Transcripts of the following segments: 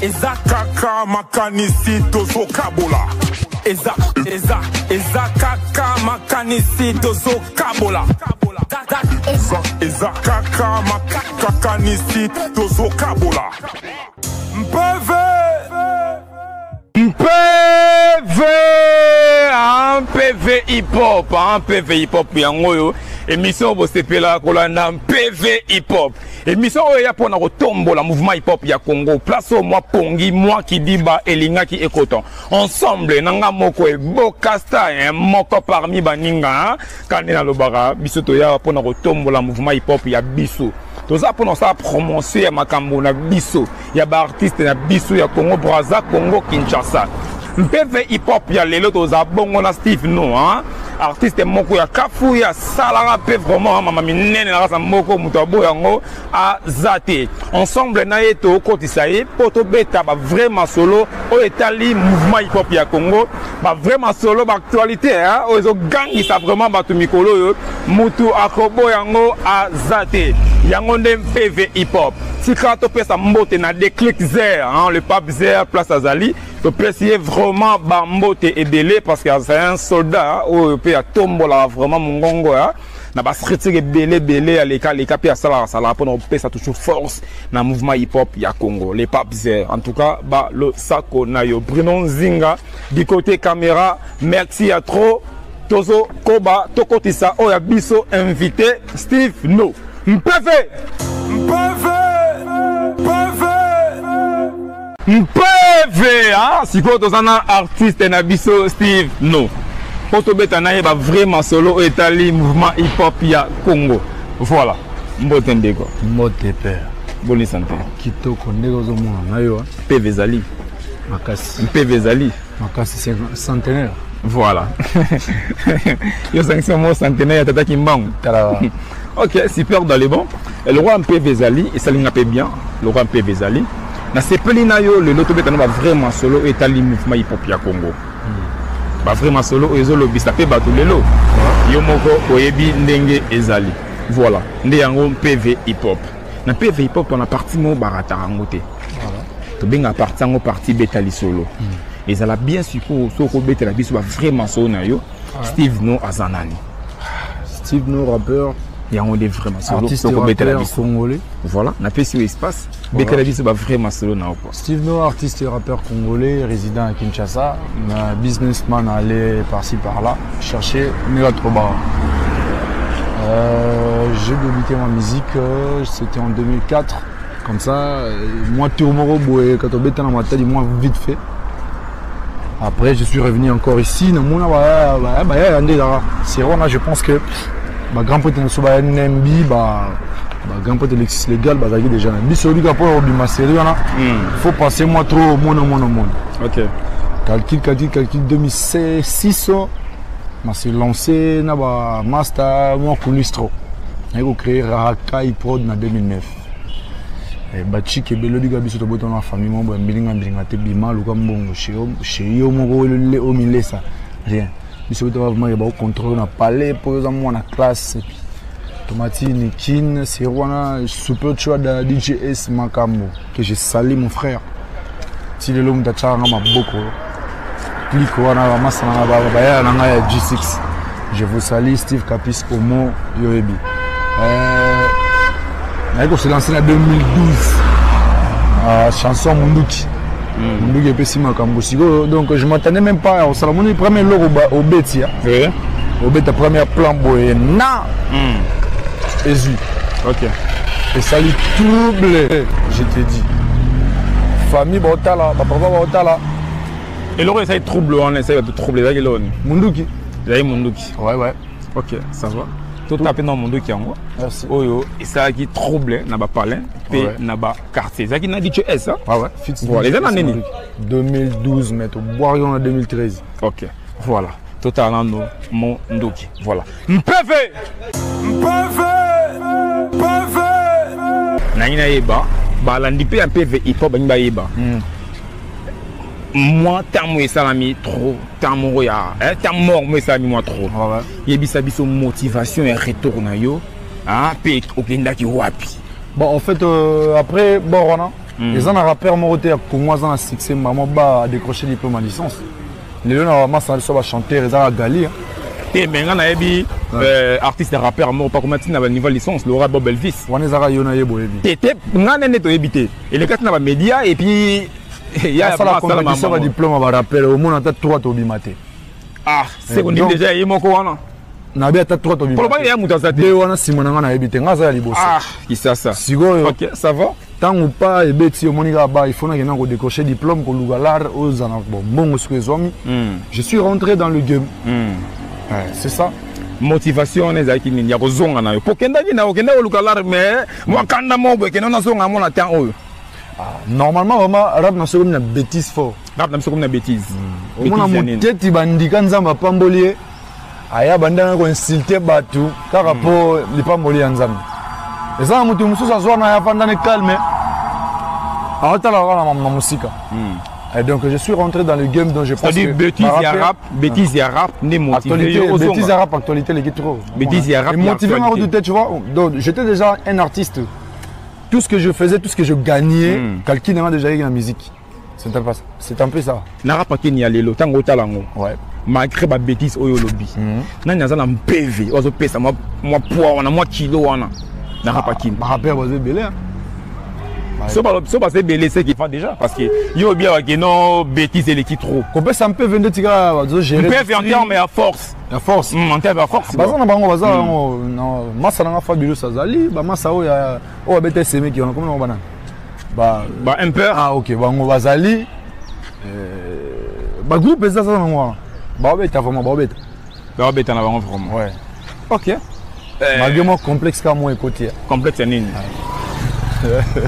eza kaka makanisi tozo kabola. Eza kaka makanisi tozo kabola. Eza kaka makanisi tozo kabola. PV hip-hop, PV hip-hop yango émission bosepela kolanda PV hip-hop. Émission oya pona kotombola mouvement hip-hop ya Congo. Place au moi Pongi, moi Kidiba Elingaki Ekoton. Ensemble nanga moko e bokasta moko parmi baninga kanena lobara biso toya pona kotombola mouvement hip-hop ya biso. Toza pona sa promotion ya makambo na biso ya ba artiste na biso ya Congo Brazza, Congo Kinshasa. PV hip-hop ya lelo toza bongo na Steve No artiste moko ya kafu ya salara pe vraiment mama minene na rasa moko muto abo yango azate ensemble na yeto kotisa ye poto beta ba vraiment solo o etali mouvement hip-hop ya Congo ba vraiment solo ba actualité o ezo gangi sa vraiment ba to mikolo yo mutu akobo yango azate yango ndem PV hip-hop tika to pesa mbote na déclic zer le pape zer place azali to pesier vraiment ba mbote ebele parce que c'est un soldat o pe a tombola vraiment mongongo na ba critique belé aleka pe sala pour pesa toujours force na mouvement hip-hop ya Congo les pape zer en tout cas ba lo sako na yo Bruno Zinga du côté caméra merci à trop tozo koba tokotisa o ya biso invité Steve No PV siko tozana artiste na biso Steve No poto beta na yeba vraiment solo etali mouvement hip-hop ya Congo voilà mbote ndeko mbote père bonne santé kitoko ndeko zo mona na yo PV zali makasi centenaire voilà yo sanction mo centenaire tata kimbangu tala ok super dans les bons le roi PV zali et ça linga pe bien le roi PV zali na sepeli na yo le loto beta na vraiment solo etali mouvement hip-hop ya Congo ba vraiment solo ezo lobisa pe bato lelo yo moko oyebi ndenge ezali voilà nde yango PV hip-hop na PV hip-hop on a parti mo barata ngote voilà to benga parti ngo parti betali solo ezala bien siko soko betala biso ba vraiment solo na yo Steve No azanani Steve No rappeur yango de vraiment solo artiste rappeur congolais voilà na pesi espace betala biso ba vraiment solo na quoi Steve No artiste et rappeur congolais résident à Kinshasa un businessman allé par-ci par-là chercher Mega Troba. J'ai débuté ma musique c'était en 2004 comme ça moi Tourmoro boy quand on bête dans ma tête moi vite fait après je suis revenu encore ici dans mon c'est vraiment je pense que ma grand pote na soba NMB grand pote Alexis légal bazaki déjà na biso li kapo au bima série wana faut passer moi trop mon OK calcul 2006 m'a s'est lancé na ba master moi Kulistro j'ai créé Rakai Prod en 2009 et bachi ke belodi ga biso to boto na famille mo ba mbilinga te bima luka mbongo chez yo mo le o milesa rien biso to vraiment ba contrôle na palais pour exemple moi na classe et puis Tomati Nikin c'est wana super choix de DJS Makambo que j'ai sali mon frère si le long d'achanga maboko clique wana ba masana ba ya na ya G6 je vous salue Steve Capis Omo Yoebi on s'est lancé en 2012 chanson Munduki Munduki est Makambo donc je m'attendais même pas au salon le premier logo au Betia au Betia première plan boy na Jésus OK et salut troublé je te dis famille Botala papa Botala et l'autre ça trouble on essaie de troubler là Munduki ouais OK ça va tout taper dans Munduki yango merci oyo et ça qui trouble na ba palin pe na ba quartier ça qui na dit tu es ça ouais fixe voilà les années 2012 mais au Boirion en 2013 OK voilà totalement Munduki voilà PV nangina yeba balandi pe un PV hip-hop bani ba yeba moi tamo esalami trop tamo ya tamo mort moi esalami moi trop yebisa biso motivation et retour na yo pe okenda ki wapi bon en fait après Borona Et ça, un rappeur moté pour moi, ça a succès, maman ba a décroché le diplôme en licence. Les gens normalement ça va chanter, ils ont gali. Et maintenant on a dit artiste et rappeur mort pas comment tu n'as pas niveau licence, Laura Bob Elvis. On est à Yona Yebo Ebi. T'étais on est to éviter. Et les gars n'a pas média et puis il y a la compétition de diplôme à rappel au monde en tête 3 to bimate. Ah, c'est qu'on dit déjà il moko wana. Na bien tête 3 to bimate. Pour pas il y a muta ça. De wana Simona na ebité ngaza liboso. Ah, qui ça ça. Sigo OK, ça va? Tant ou pas ebeti au monika ba il faut na ko décrocher diplôme ko lugalar aux ana bon mongo ce que zomi. Je suis rentré dans le game. C'est ça. Motivation les aki ni ya kozonga na yo. Pokenda bina okenda ko lugalar mais moi kanda mo be kena na zonga mo na temps oyo. Normalement vraiment rap na so comme une bêtise fort. Rap na so comme une bêtise. Au mona muteti bandika nzamba pambolier. Aya bandana ko insulter batu kaka po lipamboli ya nzambe. Eza mutu mususu azwana ya pandane calme. Aotala wana na musika. Et donc je suis rentré dans le game dont je pense que bêtise ya rap ne motivé bêtise ya rap actualité les trop. Bêtise ya rap et motivé m'a redouté tu vois. Donc j'étais déjà un artiste. Tout ce que je faisais, tout ce que je gagnais, quelqu'un m'a déjà eu la musique. C'est un peu ça. Na rap ki ni alelo tango talango. Ouais. Malgré ba bêtise oyo lobby. Na nyaza na PV, ozo pesa moi poids wana moi kilo wana. Na rap ki. Ba rappeur boze belé. So ba c'est belé c'est qui fait déjà parce que yo bien que non bêtise et les qui trop. Ko pesa un peu vendre tika zo gérer. PV en terme à force. À force. En terme à force. Baza na bango baza non massa na Fabio Sazali, ba massa oya o bete seme ki on comme on banane. Bah un peu. Ah ok, bango bazali ba groupe ça ça moi. Ba beta vraiment ba beta. Ba beta na bango vraiment. Ouais. OK. Malgré moi complexe comme moi côté. Complexe nini.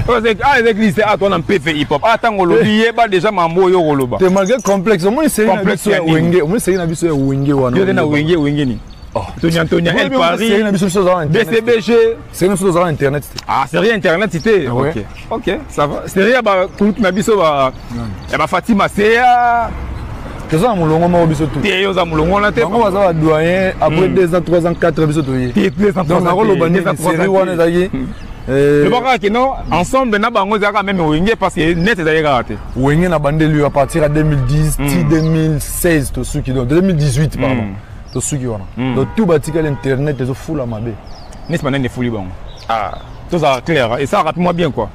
Avec lycée à toi en PV hip hop. Attends on l'oublier pas déjà mambo yo roloba. Te malgré complexe, moi c'est complexe wenge, moi c'est une biso wenge wana. Yo na wenge ni. Oh, Tonya El Paris. C'est une biso sur BCBG. C'est une chose sur internet. Ah, c'est rien internet c'était. OK. OK, ça va. C'est rien ba kutu na biso ba ba Fatima Seya. Que ça mulongo ma biso tout. Te yo za mulongo na te. On va ça doyen après 2 ans 3 ans 4 biso tout. Donc na rolo bani série wana zaki. Le baka que non ensemble na bango zaka même wenge parce que net ezalika raté. Wenge na bande lui à partir de 2010, 2016 to suki donc 2018 pardon. To suki wana. Donc tout batika l'internet ezo full mabe. N'est-ce pas né fouli bon. Ah, tout ça clair et ça rapide-moi bien quoi.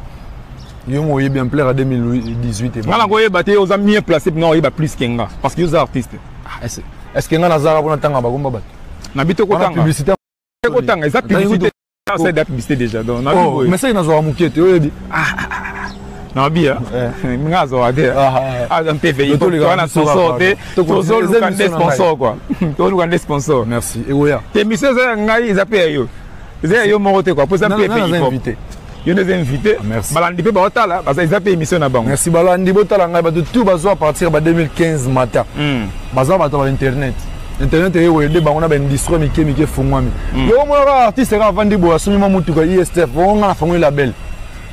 Yo mo yé bien plaire à 2018 et bon. Ngala ngoye baté aux amis placé non yeba plus kenga parce que yo artiste. Est-ce que ngala zara bona tanga bagomba bat. Na bito ko tanga. Publicité ko tanga, ça publicité. C'est de la publicité déjà donc na oh, mais ça il n'a pas mukete oyebi. Na bia. Ngazo ade. Ah un PV il faut na sponsor te. Tozo lukande sponsor quoi. To lukande sponsor. Merci. Et oya. Te mise za ngai za pe yo. Ze yo morote quoi pour ça PV il faut. Yo les invités. Balandi pe ba otala parce que ils appellent émission na bango. Merci balandi botala ngai ba tout bazo à partir de 2015 matin. Bazo ba to internet. Internet est où il on a une distro mais qui fongwami. Yo mo artiste ka vandi bo asumi ma mutu ka ISTF on a fongwe label.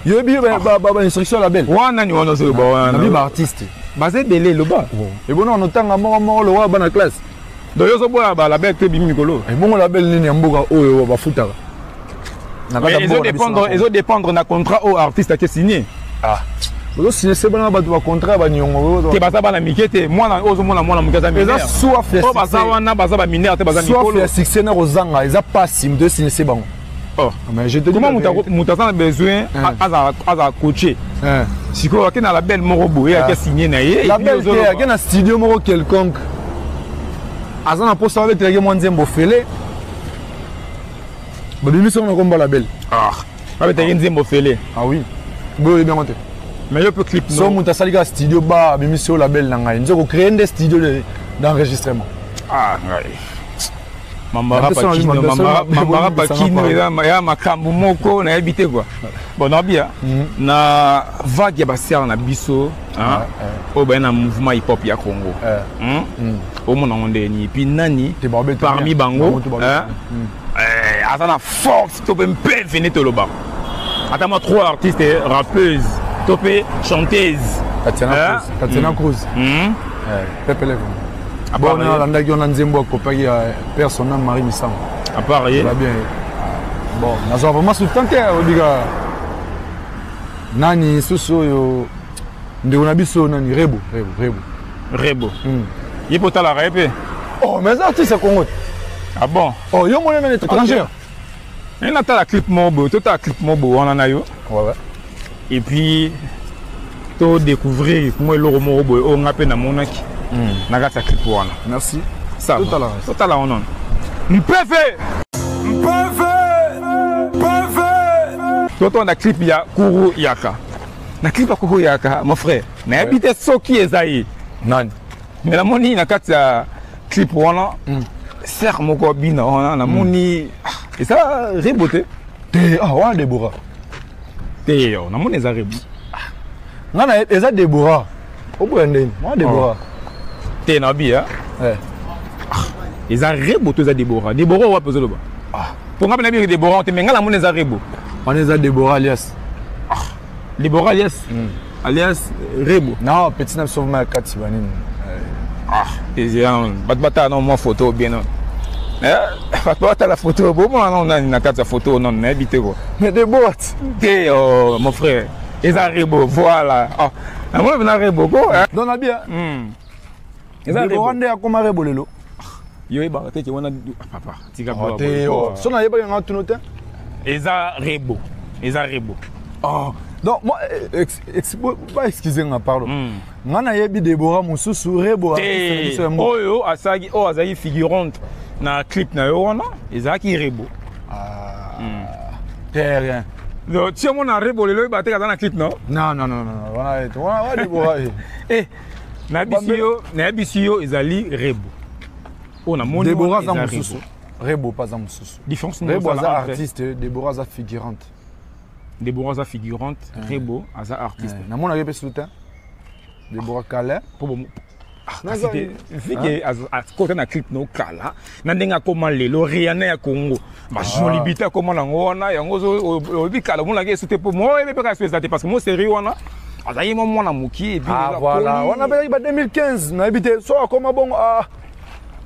Yo bi ba instruction label. Wana ni wana so ba wana. Bi ba artiste. Basé belé lo ba. Et bon on tanga mo lo wa bana classe. Do yo so bo ba label te bi mikolo. Et bon label ni mboka oyo ba futaka. Ils ont dépendre na contrat au artiste qui signé. Ah. Vous signé c'est bon ba contrat ba nyongo. Te baza ba na mikete moi na ozo mona mona mukeza mineur. Eza soit fait. O baza wana baza ba mineur te baza mikolo. Soit fait succès na rozanga, eza pas sim de signer c'est bon. Oh, mais je te dis comment mutasa a besoin à coacher. Si quoi que na la belle morobo et a signé na yé. La belle qui a un studio moro quelconque. Azana poste avec les gens nzembo fele. Bah l'émission on combat la belle. Ah, avec les nzembo fele. Ah oui. Bon bien monté. Mais je peux clip non. So mutasa liga studio ba l'émission la belle nanga. Nous avons créé des studios d'enregistrement. Ah ouais. Mambara pakino ya makambo moko na habité quoi. Bon na bien na vague ya baser na biso hein o ba na mouvement hip hop ya Congo. O mona onde ni puis nani parmi bango hein azana force to be mpe venir te loba. Attends-moi 3 artistes rappeuses, topé chanteuse. Tatiana Cruz. Pepe Levo. Bon, on a un Nzembo compagnie personnel Marie Missam. À part bien. Bon, on a vraiment soutenté, Obiga. nani susu yo ndeko na biso nani Rebo. Il peut la répéter. Oh mais ça c'est Congo. Ah bon? Oh yo mon nani étranger. Il a la clip mobo, tout a clip mobo on en a yo. Ouais. Et puis to découvrir comment le mobo on a peine à monaki. Na sa clip wana. Merci. Ça. Tout à l'heure. Tout à l'heure on. Mpeve. Toto on a clip ya Kuru Yaka. Na clip ya Kuru Yaka mon frère. Na habité soki ezayi. Nani. Mais la moni na kati ya clip wana. Ser moko bina wana na moni et ça reboté. Ah wa Deborah. Yo na moni za rebo. Ngana eza Deborah. Obwende. Wa Deborah. Te na bia. Ils ont reboté za Deborah. Deborah wa pezo loba. Pour nga na bi Deborah te menga la moni za rebo. On est à Deborah alias. Deborah alias. Alias Rebo. Non, petit n'a sauvé ma carte Sibanine. Et bata non mon photo bien non. Bata la photo bon moi non na carte photo non na habité quoi. Mais Deborah. T'es mon frère. Ils ont Rebo voilà. Ah moi venir Rebo quoi. Dans la bien. Ils ont Deborah ndé akoma Rebo lelo. Yo ba te wana papa. Tika ba. So na yeba nga tunote. Eza Rebo. Oh, donc moi, excusez-moi, pardon. Ngana yebi Deborah mususu Rebo. Oyo asagi o azayi figurante na clip na yo wana. Eza ki Rebo. Rien. Donc tu mon na Rebo lelo ba te ka na clip non? Non. Voilà Deborah. Na bisio ezali Rebo. On a mon Deborah za mususu. Rebo pas un sous. Différence Rebo artiste, Deborah za figurante. Deborah za figurante, Rebo za artiste. Na mon arrivé sous temps. Deborah Kala. Fiki à côté na clip no Kala. Na ndenga koma lelo Rihanna ya Congo. Ba joli bita koma na ngona yango zo obi Kala mon la ke souté pour moi et pas espèce parce que moi série wana. Azayi mo mwana muki et puis voilà, on a ba 2015 na habité soit comme bon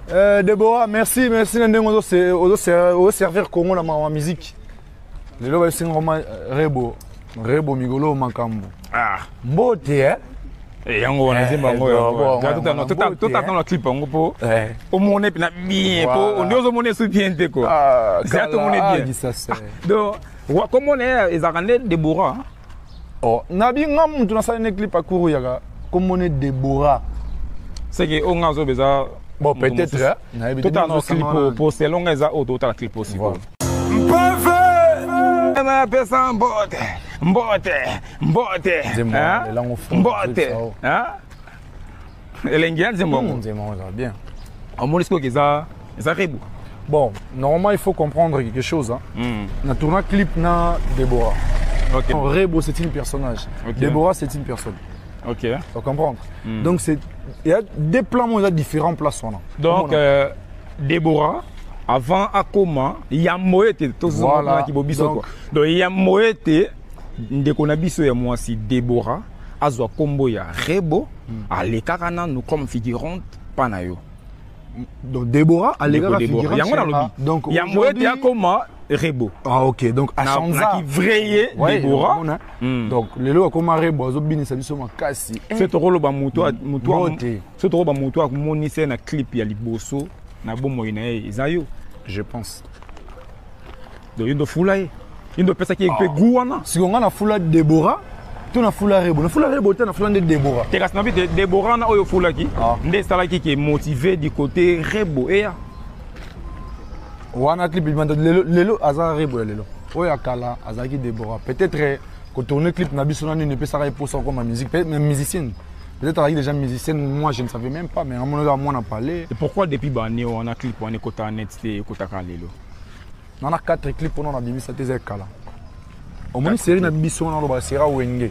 Deborah, merci Nendengo au servir Congo dans ma musique. Les lois c'est Rebo Migolo Makambo. Mbote et yango wana zimba ngoyo. Tout dans le clip ngo po. Au moné na bien po, on doit moné sous bien te quoi. C'est tout moné bien. Donc, comment on est ezakane Deborah? Oh, nabi ngam tu na sa clip à Kuru Yaka. Comment on est Deborah? C'est que on a zo beza. Bon, peut-être, tout à nos clips pour ces longues heures, tout à la clip aussi. Mbote. Bien. Bon, normalement, il faut comprendre quelque chose. On a tourné un clip na Deborah. Rebo, c'est une personnage. Deborah, c'est une personne. Ok. Faut comprendre. Donc, il y a des plans où il y a différents places. Donc, Deborah, avant Akoma, il y a moïté. Voilà. Donc, il y a moïté. Ndekonabiso ya moi si Deborah, azwa kombo ya Rebo, alekakana nous comme figurante panayo. Donc Deborah, alekaka figurante. Donc, il y a moïté Akoma. Rebo. Ah ok, donc à Chanza qui vrayé Deborah. Donc les lois comme Rebo zobini ça biso makasi. C'est rolo ba muto c'est rolo ba muto ak monise na clip ya liboso na bomo ina izayo je pense. Donc il do fulai. Il do pesa ki pe guana. Si on a fula Deborah, tu na fula Rebo. Na fula Rebo tu na fula de Deborah. Te kas na bi Deborah na oyo fula ki. Nde sala ki est motivé du côté Rebo et wana clip lelo aza Rebo lelo oya kala azaki Deborah peut-être quand tourner clip na biso nani ne peut ça pour ça comme musique même musicienne peut-être avec déjà musicienne moi je ne savais même pas mais à mon gars moi on a parlé et pourquoi depuis bané on a clip on est kota net c'est kota lelo on a 4 clips on a bimi ça tes kala au moins série na biso on a ba sera wenge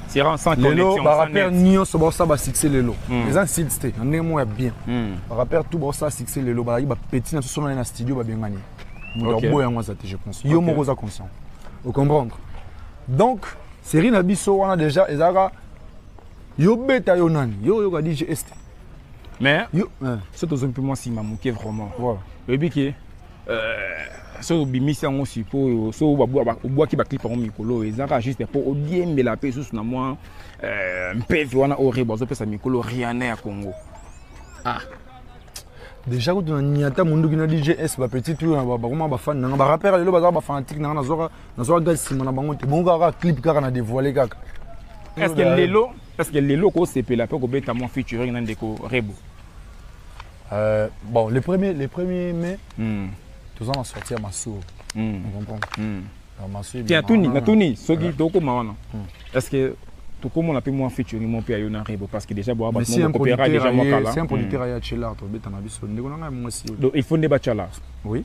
c'est sans connexion ba rappeur nyonso ba ça ba succès lelo les insisté on est moi bien ba rappeur tout ba ça succès lelo ba ba petit na so na studio ba bengani mo do boya moi ça je pense yo mo za conscient vous comprendre donc série na biso on a déjà ezaka yo beta yo nani yo ga DJ ST mais yo c'est aux peu moi si mamuke vraiment voilà et puis que so bimisi yango sikoyo so obwaki baclip yango mikolo ezaka juste mpo odiembela mpe susu na mwa mpeve wana orebo azopesa mikolo riana ya Congo. Déjà quand on a niata munduki na DJS ba petit tout ba comment ba fan na ba rappeur lelo ba fanatique na zoka gasi na bango te bonga ka clip kaka na dévoiler kaka. Est-ce que lelo ko sepela pe ko beta mon featuring na ndeko Rebo. Bon les premiers mai tous en sorti à Masso. On comprend. Masso. Tiens Tuni soki toko mawana. Est-ce que tout comme on a pu moins featuring mon père Yona Rebo parce que déjà bon coopéra déjà moi kala. C'est un producteur à Chela to beta na biso ndeko na moi aussi. Donc il faut débattre là. Oui.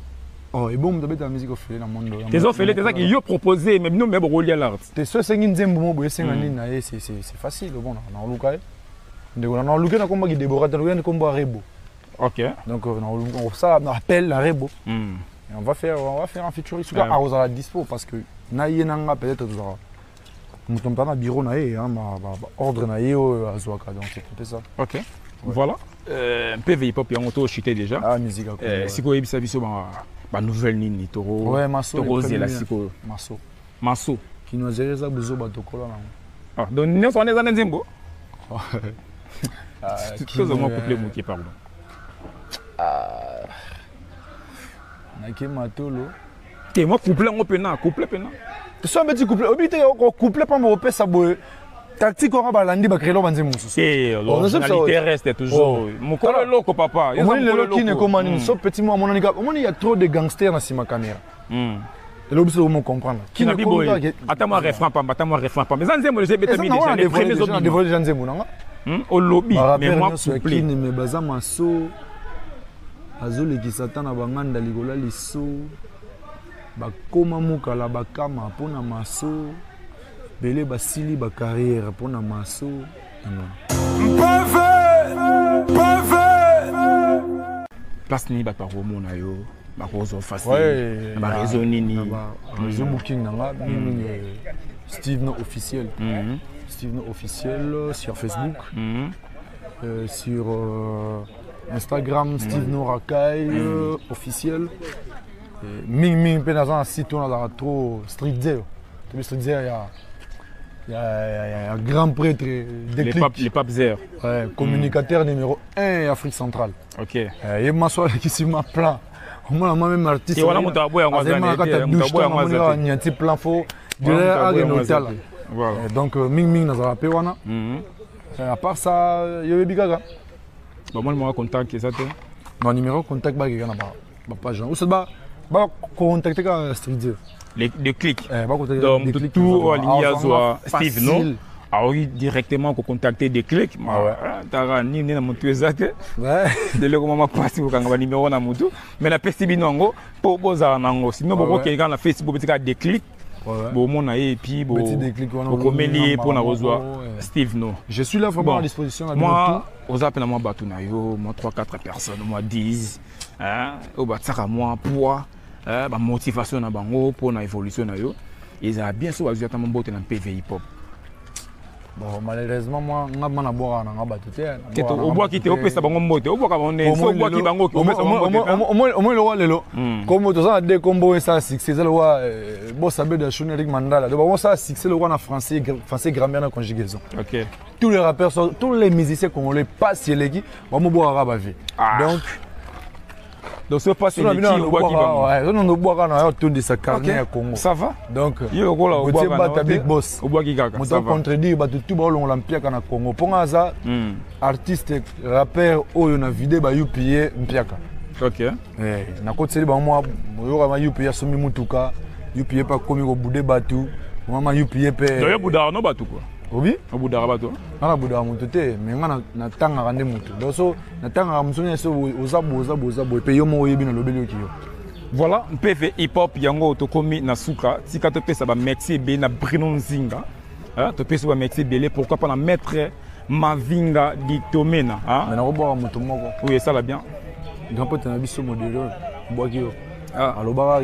Oh et bon de beta musique fait dans monde. Tes offres c'est ça qui yo proposé mais nous même relier l'art. Tes so sengi nzembo mo boye senga nini na c'est facile bon na luka. Ndeko na luka na komba ki Deborah na komba Rebo. OK. Donc on ça on appelle la Rebo. Et on va faire un featuring sur la à la dispo parce que na yenanga peut-être tout ça. Nous sommes dans le bureau, ordre azwaka donc c'est ça. OK. Ouais. Voilà. PV hip hop il y a auto chuté déjà. Ah musique siko yebisa biso ba nouvelle nini toro. Ouais, Masso. Toro zela siko. Masso. Qui nous a za bezo ba tokola na. Ah donc nous on est dans nzembo. Qu'est-ce que moi couplé qui pardon. Nake matolo. Te moi couplé on pena. Tu sois un petit couple, obligé couple pas mon repère ça boue. Tactique on va landi ba créer banze musu. Eh, l'originalité reste toujours. Mon collègue loco papa. Moi le qui ne commande so petit moi mon aniga. Moi il y a trop de gangsters dans ma caméra. Et l'obligé de comprendre. Qui ne comprend pas. Attends-moi refrain pas. Mais Zanzembo j'ai bêté déjà les premiers autres. Des vols Zanzembo non? Au lobby mais moi couplé. Qui ne baza maso. Azole qui satan na banganda ligola liso. Bakoma mukala bakama pona maso bele basili ba carrière pona maso place ni ba paromo na yo ba kozo facile ba raison nini réseau booking nanga Steve No officiel Steve No officiel sur Facebook sur Instagram Steve No Rakai officiel Ming pe dans un site on a trop street zero. Street zero il y a un grand prêtre les papes zero. Ouais, communicateur numéro 1 Afrique centrale. OK. Et moi soit qui sur ma plan. Moi même artiste. Et voilà mon tabou en Azania. Il y a un petit plan faux de l'hôtel. Voilà. Donc Ming dans la pewana. À part ça, il y a Bigaga. Bon moi mon contact ça te. Mon numéro contact ba gana ba page. Ou c'est ba contacter ka street les clics donc tout aligné à Steve non oui directement contacter des clics tara ni na mutu ezake de le comment passer ko kanga numéro na mutu mais la pesi binongo po boza nango sinon boko kelika na Facebook betika des clics bon mon et puis bon komeli pour na rejoindre Steve no je suis là vraiment à disposition moi aux appels à moi batu na yo moi 3-4 personnes moi 10 hein au batsaka moi poids ba motivation na bango pour na évolution na yo ils a bien sûr azata mbote na PV hip hop bon malheureusement moi ngaba na boka na ngaba tout te au bois qui te opesa bango mbote au bois ka bonne so bois qui bango au moins le roi lelo comme to ça de combo ça succès le roi boss abe de Eric Mandala donc bon ça succès le roi en français grammaire na conjugaison. OK. Tous les rappeurs tous les musiciens congolais passent les qui bon bois arabe vie donc c'est pas sur la vidéo on boit quand on tourne de sa carnet à Congo ça va donc yo ko la au bois quand big boss au bois qui kaka ça va contredire ba tout ba l'Olympia kana Congo ponga za artiste rappeur oyo na vidéo ba UPA mpiaka. OK na côté ba moi yo ma UPA somi mutuka UPA pas komi ko bude batu mama UPA pe do yo buda no batu quoi obi obudara bato ana buda mutu te mais ngana na tanga kande mutu donc so na tanga musoni so oza bo pe yo mo yebi na lobeli okiyo. Voilà PV hip hop yango to komi na suka tika to pesa ba merci be na Bruno Nzinga to pesa ba merci belé pourquoi pas na maître Mavinga di Tomena mais na robo mutu moko oui ça va bien grand pote na biso modèle bokiyo alobaka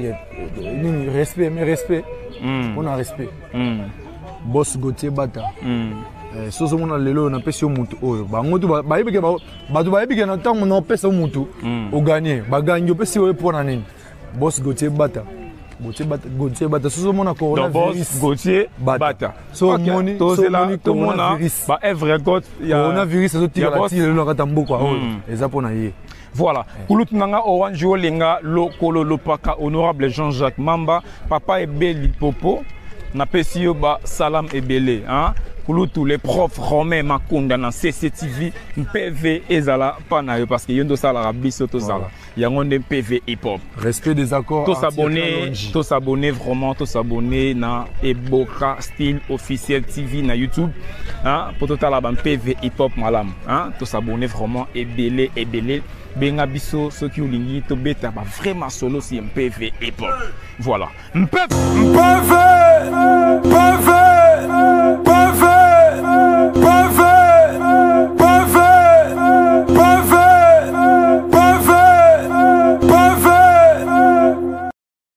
ni respect mais respect on a respect boss Gauthier Bata soso mona lelo na pesi mutu oyo bango tu ba yebike na tango na pesa mutu o gagner ba gagner pesi oyo pona nini Boss Gauthier Bata. Gauthier Bata. So mon coronavirus. Boss Gauthier Bata. So moni coronavirus. Ba evre got ya coronavirus so tira la tire le ratambo quoi. Eza pona ye. Voilà. Kulutunanga Orange Olenga Lokolo Lopaka honorable Jean-Jacques Mamba papa Ebeli Popo na pesio ba salam ebele hein. Kulutu les profs Romain Makunda na CCTV PV ezala pana yo parce que yondo sala biso to sala. Yango ndem PV hip hop. Respect des accords. Tous s'abonner vraiment, tous s'abonner na Eboka Style officiel TV na YouTube hein pour tout la ban PV hip hop malam hein tous s'abonner vraiment ebele benga biso ceux qui olingi to beta ba vraiment solo si PV hip hop. Voilà. PV